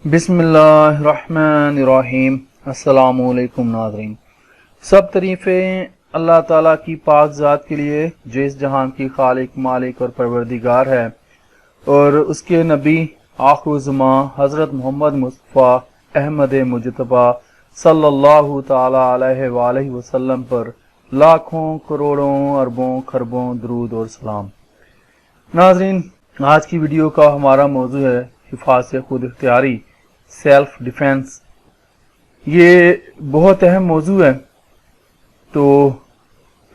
बिस्मिल्लाहिर्रहमानिर्रहीम। अस्सलामुअलैकुम नाज़रीन। सब तारीफ़ें अल्लाह ताला की पाक ज़ात के लिए जो इस जहान की खालिक मालिक और परवरदिगार है, और उसके नबी आखिर ज़मां हज़रत मोहम्मद मुस्तफ़ा अहमद मुजतबा सल्लल्लाहु ताला अलैहि वसल्लम पर लाखों करोड़ों अरबों खरबों दरूद और सलाम। नाज़रीन, आज की वीडियो का हमारा मौजू है हिफाज़त खुद इख्तियारी, सेल्फ डिफेंस। ये बहुत अहम मौजू है, तो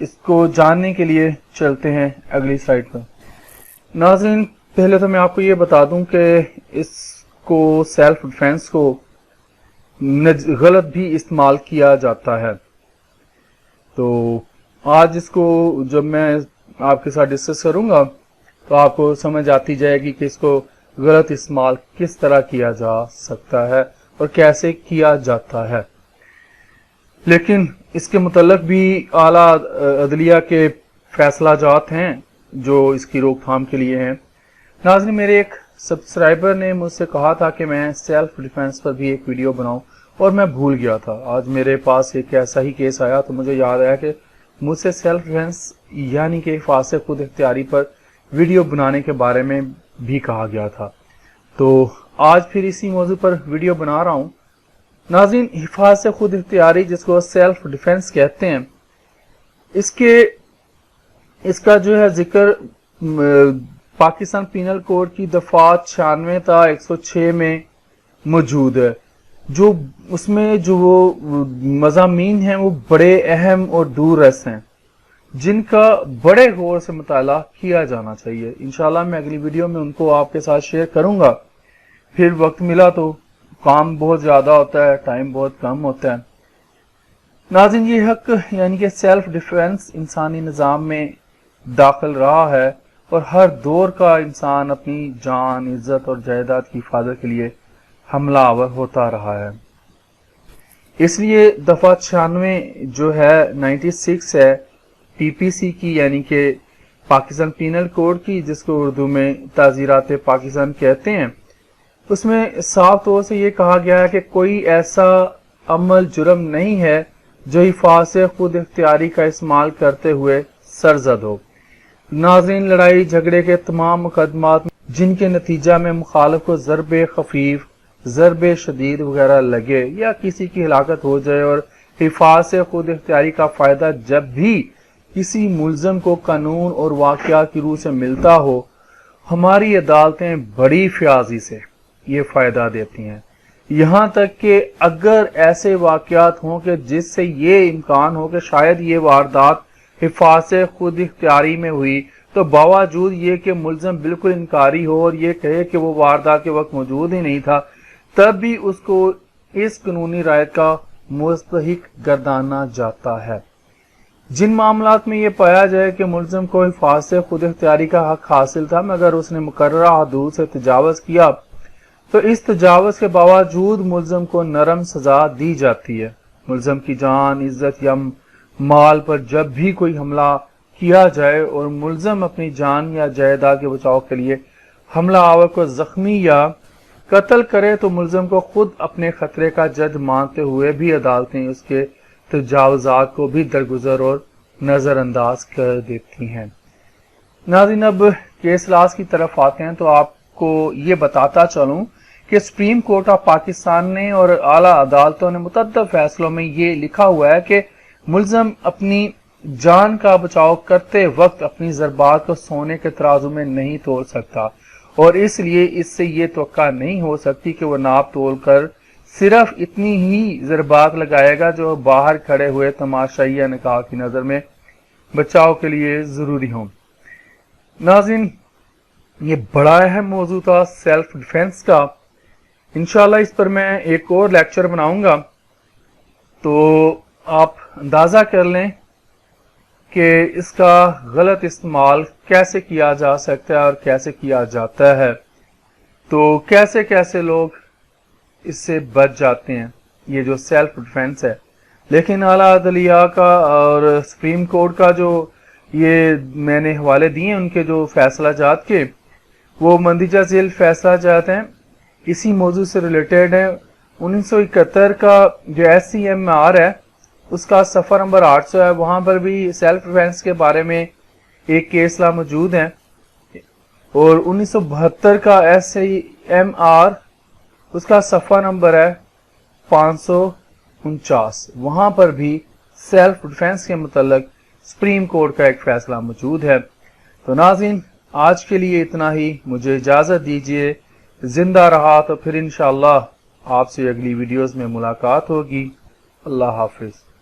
इसको जानने के लिए चलते हैं अगली स्लाइड पर। नाज़रीन, पहले तो मैं आपको ये बता दूं कि इसको सेल्फ डिफेंस को गलत भी इस्तेमाल किया जाता है। तो आज इसको जब मैं आपके साथ डिस्कस करूंगा तो आपको समझ आती जाएगी कि इसको गलत इस्तेमाल किस तरह किया जा सकता है और कैसे किया जाता है। लेकिन इसके मुतल्लिक भी आला अदलिया के फैसला जात हैं जो इसकी रोकथाम के लिए हैं। नाज़रीन, मेरे एक सब्सक्राइबर ने मुझसे कहा था कि मैं सेल्फ डिफेंस पर भी एक वीडियो बनाऊं, और मैं भूल गया था। आज मेरे पास एक ऐसा ही केस आया तो मुझे याद आया कि मुझसे सेल्फ डिफेंस यानी कि हिफाज़त खुद इख्तियारी पर वीडियो बनाने के बारे में भी कहा गया था। तो आज फिर इसी मौजू पर वीडियो बना रहा हूं। नाज़रीन, हिफाज़त खुद इख्तियारी जिसको सेल्फ डिफेंस कहते हैं, इसका जो है जिक्र पाकिस्तान पीनल कोड की दफा 96 ता 106 में मौजूद है। जो उसमें जो वो मज़ामीन हैं वो बड़े अहम और दूररस हैं जिनका बड़े गौर से मुताला किया जाना चाहिए। इंशाल्लाह मैं अगली वीडियो में उनको आपके साथ शेयर करूंगा। फिर वक्त मिला तो काम बहुत ज्यादा होता है, टाइम बहुत कम होता है। नाज़रीन, ये हक यानी कि सेल्फ डिफेंस इंसानी निज़ाम में दाखिल रहा है और हर दौर का इंसान अपनी जान, इज्जत और जायदाद की हिफाजत के लिए हमला आवर होता रहा है। इसलिए दफा 96 जो है 96 है पीपीसी की, यानी कि पाकिस्तान पीनल कोड की, जिसको उर्दू में ताज़ीरात पाकिस्तान कहते हैं, उसमें साफ तौर से ये कहा गया है कि कोई ऐसा अमल जुर्म नहीं है जो हिफाज़त खुद इख्तियारी का इस्तेमाल करते हुए सरजद हो। नाज़रीन, लड़ाई झगड़े के तमाम मुकदमात जिनके नतीजा में मुखालिफ को ज़रबे खफीफ, ज़रबे शदीद वगैरह लगे या किसी की हलाकत हो जाए, और हिफाज़त खुद इख्तियारी का फ़ायदा जब भी किसी मुल्ज़म को कानून और वाक़यात की रूह से मिलता हो, हमारी अदालतें बड़ी फ्याजी से ये फ़ायदा देती हैं। यहाँ तक कि अगर ऐसे वाक़यात हों कि जिससे ये इम्कान हो कि शायद ये वारदात हिफाज़त खुद इख्तियारी में हुई, तो बावजूद ये कि मुल्ज़म बिल्कुल इनकारी हो और ये कहे कि वो वारदात के वक्त मौजूद ही नहीं था, तब भी उसको इस कानूनी रायत का मुस्तहिक गर्दाना जाता है। जिन मामलात में ये पाया जाए कि मुल्ज़म को हिफाज़त खुद इख्तियारी का हक हासिल था, मगर उसने मुकर्ररा हदूद से तजावज़ किया, तो इस तजावज़ के बावजूद मुल्ज़म को नरम सजा दी जाती है। मुल्ज़म की जान, इज्जत या माल पर जब भी कोई हमला किया जाए और मुल्ज़म अपनी जान या जायदाद के बचाव के लिए हमला आवर को जख्मी या कत्ल करे, तो मुल्ज़म को खुद अपने खतरे का जज मानते हुए भी अदालतें उसके तजावज़ात को भी दरगुजर और नज़रअंदाज कर देती हैं। नाज़रीन, अब केस लास की तरफ आते हैं तो आपको ये बताता चलूं कि सुप्रीम कोर्ट ऑफ पाकिस्तान ने और आला अदालतों ने मुतअद्दिद फैसलों में ये लिखा हुआ है कि मुल्ज़म अपनी जान का बचाव करते वक्त अपनी ज़रबात को सोने के तराजू में नहीं तोल सकता, और इसलिए इससे ये तवक्का नहीं हो सकती कि वह नाप तोल कर सिर्फ इतनी ही ज़रबात लगाएगा जो बाहर खड़े हुए तमाशाई या निकाह की नज़र में बचाव के लिए ज़रूरी हो। नाज़रीन, ये बड़ा अहम मौजू था सेल्फ डिफेंस का। इंशाल्लाह इस पर मैं एक और लेक्चर बनाऊंगा, तो आप अंदाज़ा कर लें कि इसका गलत इस्तेमाल कैसे किया जा सकता है और कैसे किया जाता है, तो कैसे कैसे लोग इससे बच जाते हैं, ये जो सेल्फ डिफेंस है। लेकिन आला अदलिया का और सुप्रीम कोर्ट का जो ये मैंने हवाले दिए उनके जो फैसला जात के, वो मंदीजा झील फैसला जात हैं। اسی موضوع سے ریلیٹڈ ہے۔ 1971 کا جو SCMR ہے اس کا صفحہ نمبر 800 ہے، وہاں پر بھی سیلف ڈیفینس کے بارے میں ایک کیس لا موجود ہے۔ اور 1972 کا SCMR اس کا صفحہ نمبر ہے 549، وہاں پر بھی سیلف ڈیفینس کے متعلق سپریم کورٹ کا ایک فیصلہ موجود ہے۔ تو ناظرین آج کے لیے اتنا ہی، مجھے اجازت دیجیے، زندہ رہا تو پھر انشاءاللہ آپ سے اگلی ویڈیوز میں ملاقات ہوگی۔ اللہ حافظ۔